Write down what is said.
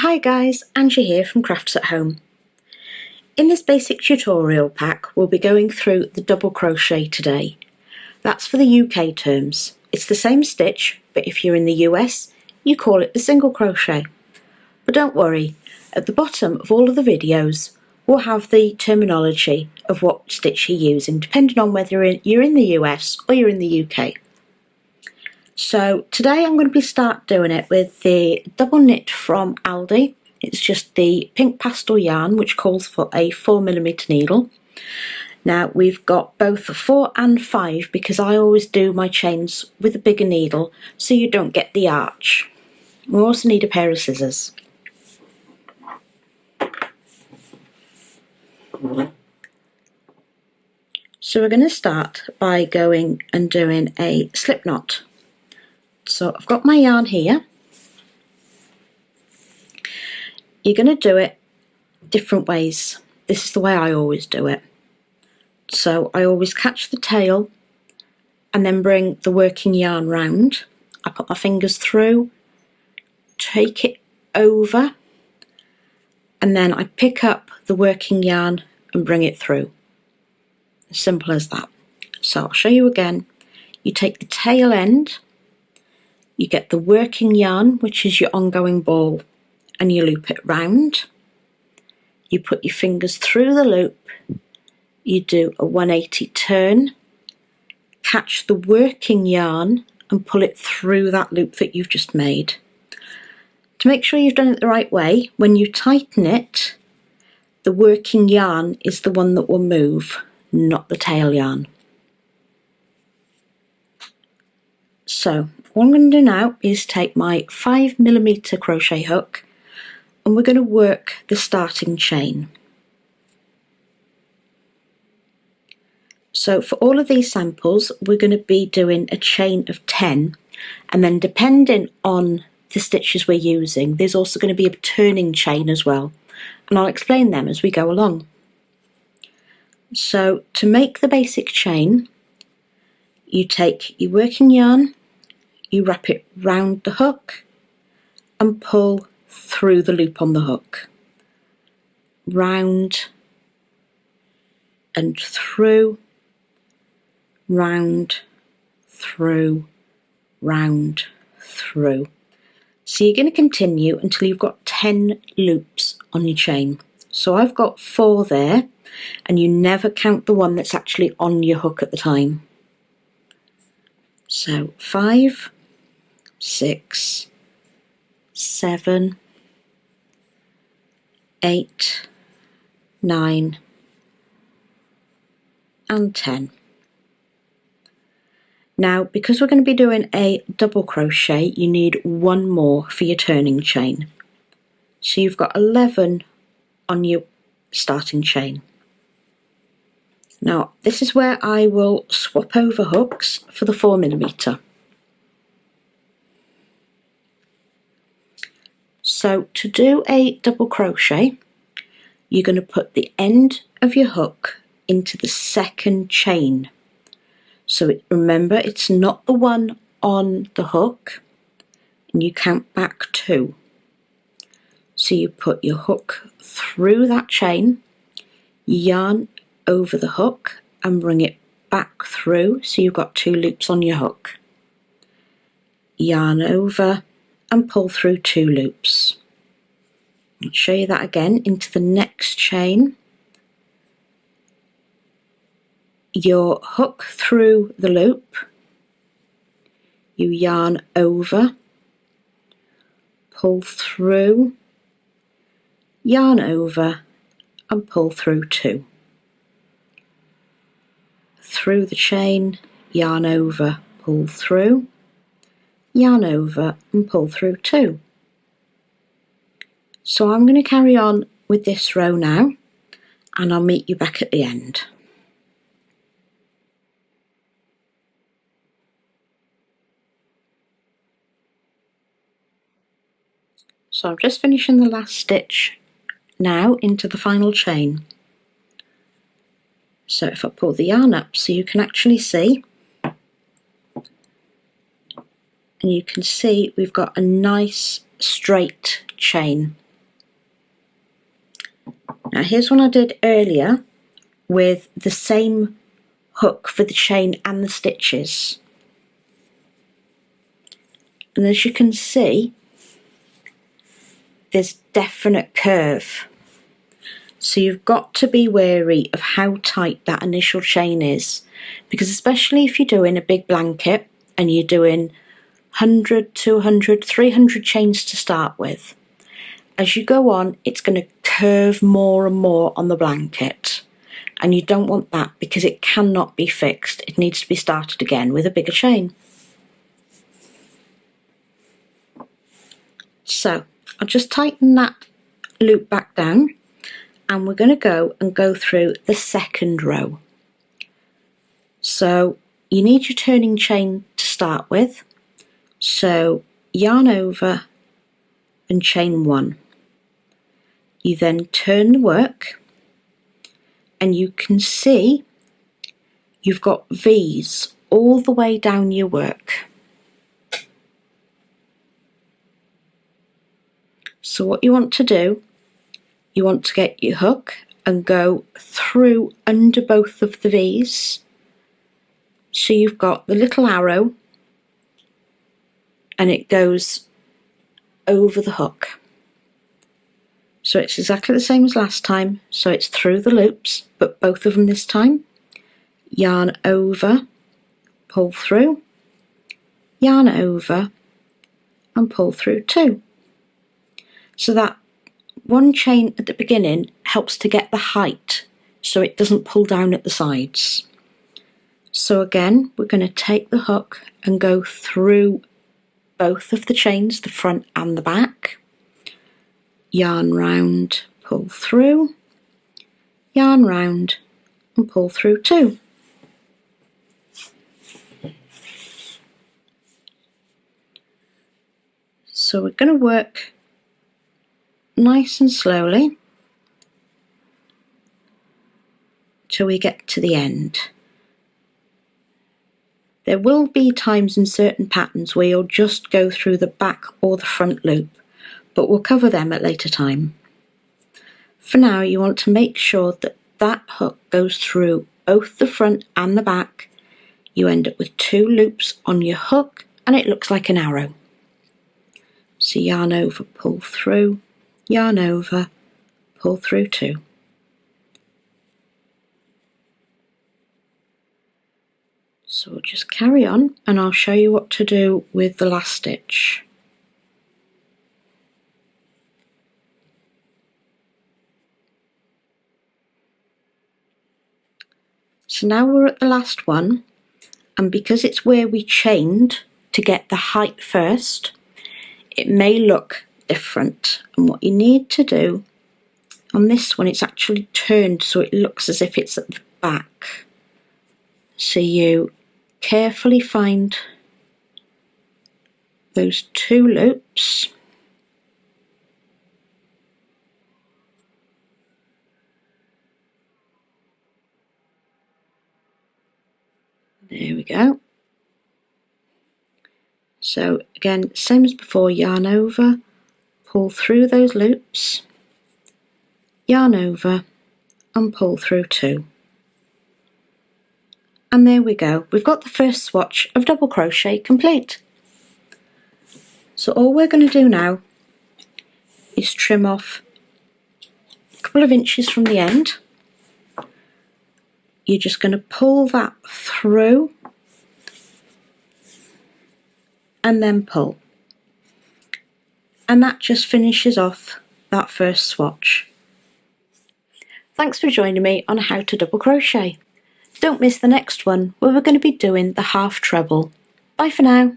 Hi guys, Angie here from Crafts at Home. In this basic tutorial pack we'll be going through the double crochet today. That's for the UK terms. It's the same stitch, but if you're in the US you call it the single crochet. But don't worry, at the bottom of all of the videos we'll have the terminology of what stitch you're using depending on whether you're in the US or you're in the UK. So today I'm going to start doing it with the double knit from Aldi. It's just the pink pastel yarn which calls for a 4mm needle. Now we've got both 4 and 5 because I always do my chains with a bigger needle so you don't get the arch. We also need a pair of scissors. So we're going to start by going and doing a slip knot. So I've got my yarn here. You're going to do it different ways. This is the way I always do it. So I always catch the tail and then bring the working yarn round. I put my fingers through, take it over, and then I pick up the working yarn and bring it through. As simple as that. So I'll show you again. You take the tail end, you get the working yarn, which is your ongoing ball, and you loop it round. You put your fingers through the loop, you do a 180 turn, catch the working yarn and pull it through that loop that you've just made. To make sure you've done it the right way, when you tighten it, the working yarn is the one that will move, not the tail yarn. So what I'm going to do now is take my 5mm crochet hook and we're going to work the starting chain. So for all of these samples we're going to be doing a chain of 10, and then depending on the stitches we're using there's also going to be a turning chain as well, and I'll explain them as we go along. So to make the basic chain, you take your working yarn, you wrap it round the hook and pull through the loop on the hook. Round and through, round, through, round, through. So you're going to continue until you've got 10 loops on your chain. So I've got 4 there, and you never count the one that's actually on your hook at the time. So 5, 6, 7, 8, 9 and 10. Now because we're going to be doing a double crochet you need one more for your turning chain. So you've got 11 on your starting chain. Now this is where I will swap over hooks for the 4mm. So to do a double crochet you're going to put the end of your hook into the second chain. So remember it's not the one on the hook, and you count back 2. So you put your hook through that chain, yarn over the hook and bring it back through, so you've got 2 loops on your hook. Yarn over and pull through 2 loops. I'll show you that again. Into the next chain, your hook through the loop, you yarn over, pull through, yarn over and pull through 2. Through the chain, yarn over, pull through, yarn over and pull through 2. So I'm going to carry on with this row now and I'll meet you back at the end. So I'm just finishing the last stitch now into the final chain. So if I pull the yarn up so you can actually see, and you can see we've got a nice straight chain. Now here's one I did earlier with the same hook for the chain and the stitches. And as you can see, there's definite curve. So you've got to be wary of how tight that initial chain is, because especially if you're doing a big blanket and you're doing 100, 200, 300 chains to start with, as you go on, it's going to curve more and more on the blanket. And you don't want that because it cannot be fixed. It needs to be started again with a bigger chain. So I'll just tighten that loop back down, and we're going to go through the second row. So you need your turning chain to start with. So yarn over and chain 1. You then turn the work, and you can see you've got V's all the way down your work. So what you want to do, you want to get your hook and go through under both of the V's. So you've got the little arrow and it goes over the hook. So it's exactly the same as last time. So it's through the loops, but both of them this time. Yarn over, pull through, yarn over and pull through 2. So that one chain at the beginning helps to get the height so it doesn't pull down at the sides. So again, we're going to take the hook and go through both of the chains, the front and the back. Yarn round, pull through, yarn round and pull through 2. So we're going to work nice and slowly till we get to the end. There will be times in certain patterns where you'll just go through the back or the front loop, but we'll cover them at a later time. For now, you want to make sure that that hook goes through both the front and the back. You end up with 2 loops on your hook and it looks like an arrow. So yarn over, pull through, yarn over, pull through 2. So we'll just carry on and I'll show you what to do with the last stitch. So now we're at the last one, and because it's where we chained to get the height first, it may look different. And what you need to do on this one, it's actually turned so it looks as if it's at the back. So you carefully find those 2 loops. There we go. So again, same as before, yarn over, pull through those loops, yarn over and pull through 2. And there we go, we've got the first swatch of double crochet complete. So all we're going to do now is trim off a couple of inches from the end. You're just going to pull that through and then pull. And that just finishes off that first swatch. Thanks for joining me on how to double crochet. Don't miss the next one where we're going to be doing the half treble. Bye for now.